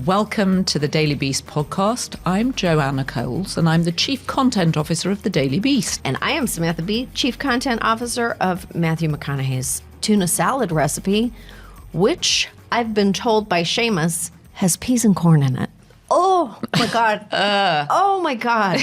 Welcome to the Daily Beast podcast. I'm Joanna Coles, and I'm the Chief Content Officer of the Daily Beast. And I am Samantha Bee, Chief Content Officer of Matthew McConaughey's tuna salad recipe, which I've been told by Seamus has peas and corn in it. Oh, my God. Oh, my God.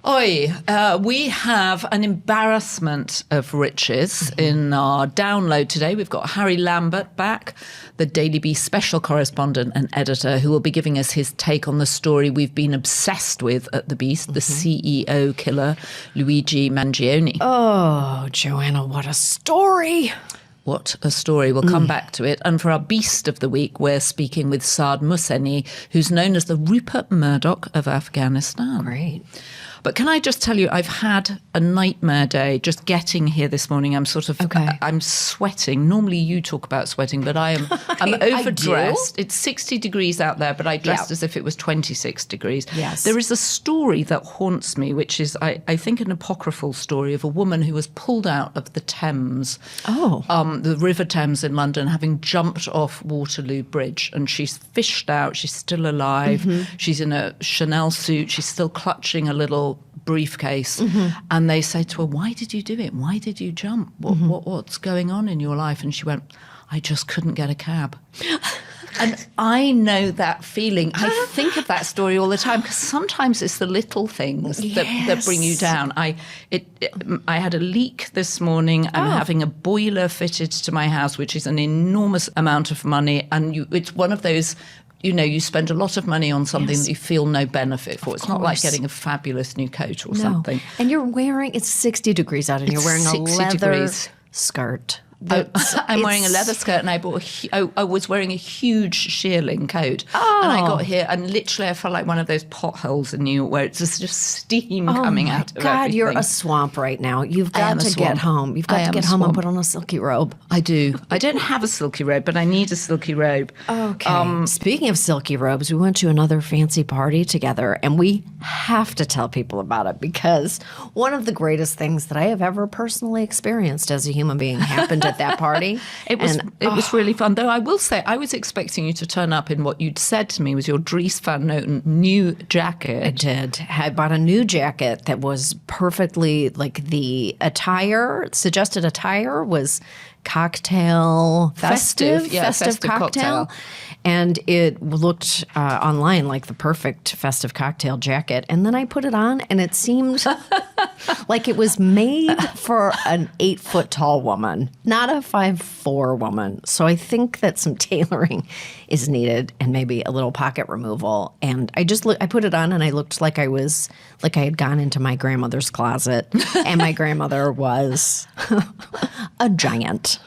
Oi, we have an embarrassment of riches in our download today. We've got Harry Lambert back, the Daily Beast special correspondent and editor, who will be giving us his take on the story we've been obsessed with at the Beast, the CEO killer, Luigi Mangione. Oh, Joanna, what a story. What a story. We'll come back to it. And for our Beast of the Week, we're speaking with Saad Mohseni, who's known as the Rupert Murdoch of Afghanistan. Great. But can I just tell you, I've had a nightmare day just getting here this morning. I'm sort of, I'm sweating. Normally you talk about sweating, but I'm overdressed. It's 60 degrees out there, but I dressed as if it was 26 degrees. Yes. There is a story that haunts me, which is, I think, an apocryphal story of a woman who was pulled out of the Thames, the River Thames in London, having jumped off Waterloo Bridge. And she's fished out. She's still alive. She's in a Chanel suit. She's still clutching a little briefcase, and they say to her, "Why did you do it? Why did you jump? What's going on in your life?" And she went, "I just couldn't get a cab." And I know that feeling. I think of that story all the time because sometimes it's the little things that bring you down. I had a leak this morning. I'm having a boiler fitted to my house, which is an enormous amount of money, and it's one of those. You know, you spend a lot of money on something that you feel no benefit for. It's not like getting a fabulous new coat or something. And you're wearing, it's 60 degrees out, and you're wearing a leather skirt. I'm wearing a leather skirt, and I was wearing a huge shearling coat. And I got here, and literally I felt like one of those potholes in New York where it's just steam coming out of everything. God, you're a swamp right now. You've got to get home. You've got to get home and put on a silky robe. I do. I don't have a silky robe, but I need a silky robe. Okay. Speaking of silky robes, we went to another fancy party together, and we have to tell people about it because one of the greatest things that I have ever personally experienced as a human being happened at that party. It was really fun. Though I will say, I was expecting you to turn up in what you'd said to me was your Dries Van Noten new jacket. I did. I bought a new jacket that was perfectly, like the suggested attire was cocktail festive cocktail. And it looked online like the perfect festive cocktail jacket. And then I put it on, and it seemed like it was made for an 8-foot-tall woman, not a 5'4" woman. So I think that some tailoring is needed, and maybe a little pocket removal. And I put it on, and I looked like I had gone into my grandmother's closet, and my grandmother was a giant.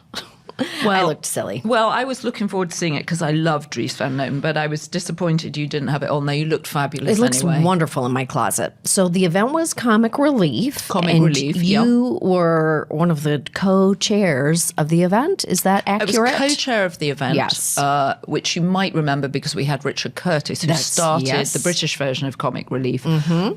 Well, I looked silly. Well, I was looking forward to seeing it because I love Dries Van Noten, but I was disappointed you didn't have it on there. You looked fabulous anyway. It looks wonderful in my closet. So the event was Comic Relief. You were one of the co-chairs of the event. Is that accurate? I was co-chair of the event, yes. Which you might remember because we had Richard Curtis, who started the British version of Comic Relief.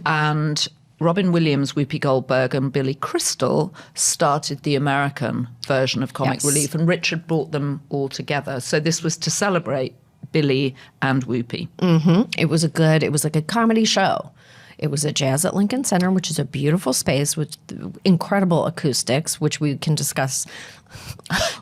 And Robin Williams, Whoopi Goldberg, and Billy Crystal started the American version of Comic Relief, and Richard brought them all together. So this was to celebrate Billy and Whoopi. It was like a comedy show. It was at Jazz at Lincoln Center, which is a beautiful space with incredible acoustics, which we can discuss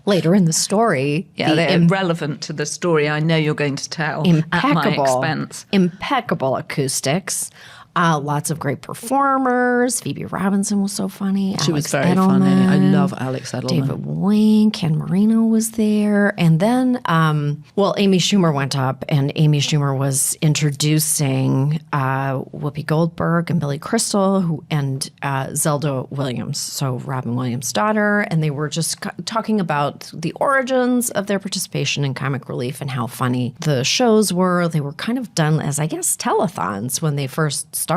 later in the story. Yeah, they're relevant to the story I know you're going to tell at my expense. Impeccable acoustics. Lots of great performers. Phoebe Robinson was so funny. She was very funny. I love Alex Edelman. David Wayne, Ken Marino was there. And then, Amy Schumer went up, and Amy Schumer was introducing Whoopi Goldberg and Billy Crystal and Zelda Williams, so Robin Williams' daughter. And they were just talking about the origins of their participation in Comic Relief and how funny the shows were. They were kind of done as, I guess, telethons when they first started.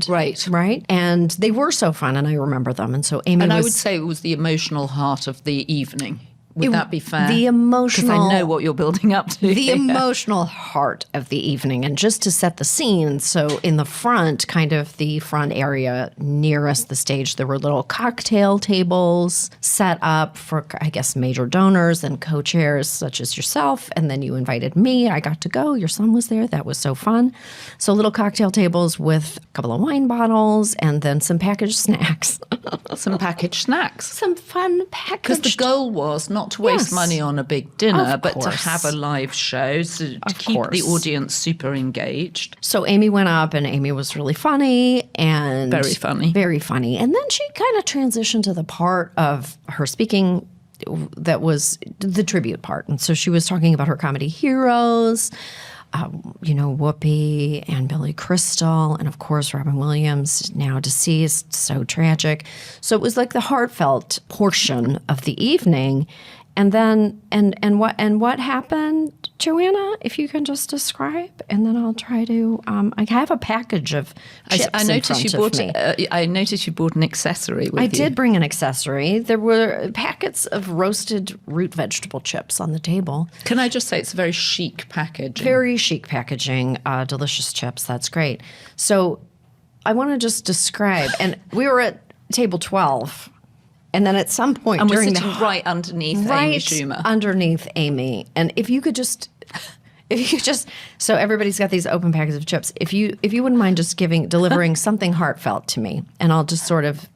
Right. And they were so fun, and I remember them. And so Amy I would say it was the emotional heart of the evening. Would that be fair? The emotional... Because I know what you're building up to. The emotional heart of the evening. And just to set the scene, so in the front, kind of the front area nearest the stage, there were little cocktail tables set up for, I guess, major donors and co-chairs such as yourself. And then you invited me. I got to go. Your son was there. That was so fun. So little cocktail tables with a couple of wine bottles and then some packaged snacks. Some packaged snacks. Some fun packaged... Because the goal was not to waste money on a big dinner, but to have a live show, to keep the audience super engaged. So Amy went up, and Amy was really funny. And very funny. Very funny. And then she kind of transitioned to the part of her speaking that was the tribute part. And so she was talking about her comedy heroes, Whoopi and Billy Crystal, and of course Robin Williams, now deceased, so tragic. So it was like the heartfelt portion of the evening. And then and what happened, Joanna? If you can just describe, and then I'll try to. I have a package of chips I noticed in front you bought. of me. I noticed you bought an accessory with you. I did bring an accessory. There were packets of roasted root vegetable chips on the table. Can I just say it's very chic packaging? Very chic packaging. Delicious chips. That's great. So I want to just describe. And we were at table 12. And then at some point and during we're sitting right underneath Amy Schumer. Underneath Amy. And if you could just, so everybody's got these open packets of chips. If you wouldn't mind just delivering something heartfelt to me, and I'll just sort of,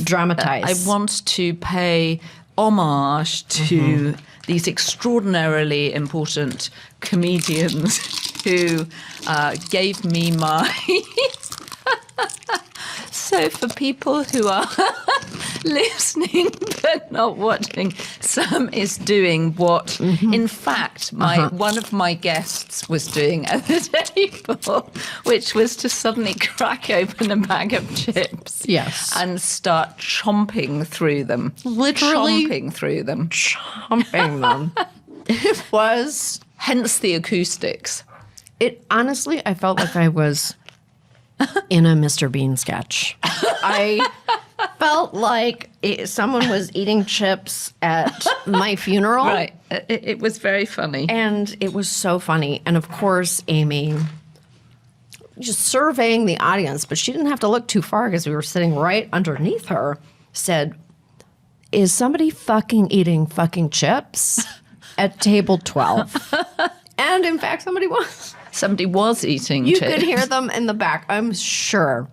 dramatize. I want to pay homage to these extraordinarily important comedians who gave me my... So for people who are listening but not watching, Sam is doing what, in fact, one of my guests was doing at the table, which was to suddenly crack open a bag of chips and start chomping through them. Literally chomping through them. Chomping them. It was... Hence the acoustics. Honestly, I felt like I was... in a Mr. Bean sketch. I felt like someone was eating chips at my funeral. Right. It was very funny. And it was so funny. And of course, Amy, just surveying the audience, but she didn't have to look too far because we were sitting right underneath her, said, is somebody fucking eating fucking chips at table 12? And in fact, somebody was. Somebody was eating chips. You could hear them in the back. I'm sure.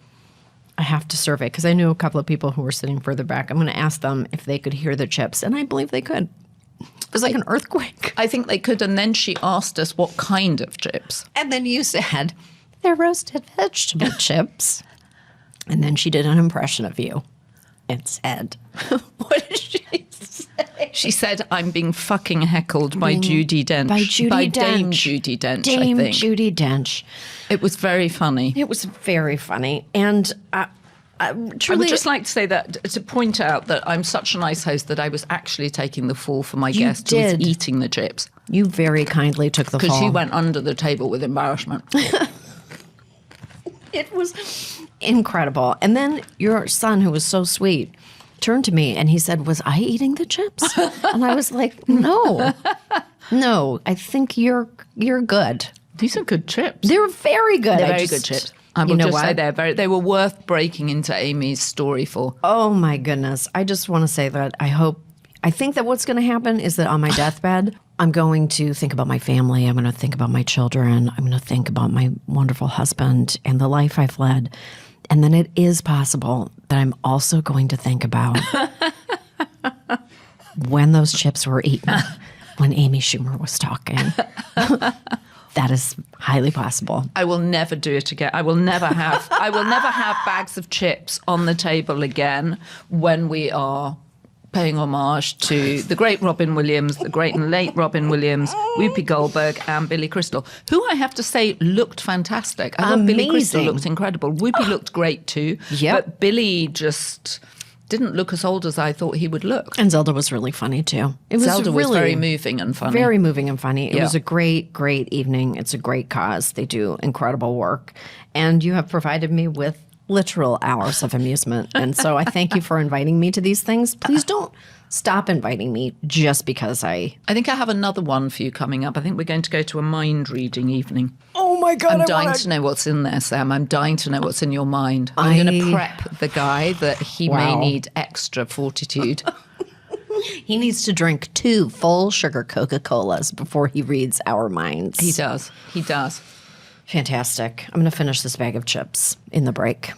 I have to survey because I knew a couple of people who were sitting further back. I'm going to ask them if they could hear the chips, and I believe they could. It was like an earthquake. I think they could, and then she asked us what kind of chips. And then you said, they're roasted vegetable chips. And then she did an impression of you and said, what did she say? She said, I'm being fucking heckled by Judi Dench. By Dame Judi Dench, Dame I think. Judi Dench. It was very funny. It was very funny. And truly, I would just like to say that, to point out that I'm such a nice host that I was actually taking the fall for my guest who was eating the chips. You very kindly took the fall. Because she went under the table with embarrassment. It was incredible. And then your son, who was so sweet, turned to me and he said, was I eating the chips? And I was like, no, I think you're good. These are good chips. They're very good. They're very good chips. I will just say they were worth breaking into Amy's story for. Oh my goodness. I just want to say that I think that what's going to happen is that on my deathbed, I'm going to think about my family. I'm going to think about my children. I'm going to think about my wonderful husband and the life I've led. And then it is possible that I'm also going to think about when those chips were eaten, when Amy Schumer was talking. That is highly possible. I will never do it again. I will never have bags of chips on the table again when we are paying homage to the great Robin Williams, the great and late Robin Williams, Whoopi Goldberg, and Billy Crystal, who I have to say looked fantastic. I thought Billy Crystal looked incredible. Whoopi looked great too, but Billy just didn't look as old as I thought he would look. And Zelda was really funny too. Zelda was very moving and funny. Very moving and funny. It was a great, great evening. It's a great cause. They do incredible work. And you have provided me with literal hours of amusement. And so I thank you for inviting me to these things. Please don't stop inviting me just because I think I have another one for you coming up. I think we're going to go to a mind reading evening. Oh my God. I'm dying to know what's in there, Sam. I'm dying to know what's in your mind. I'm going to prep the guy that he may need extra fortitude. He needs to drink 2 full sugar Coca-Colas before he reads our minds. He does. He does. Fantastic. I'm going to finish this bag of chips in the break.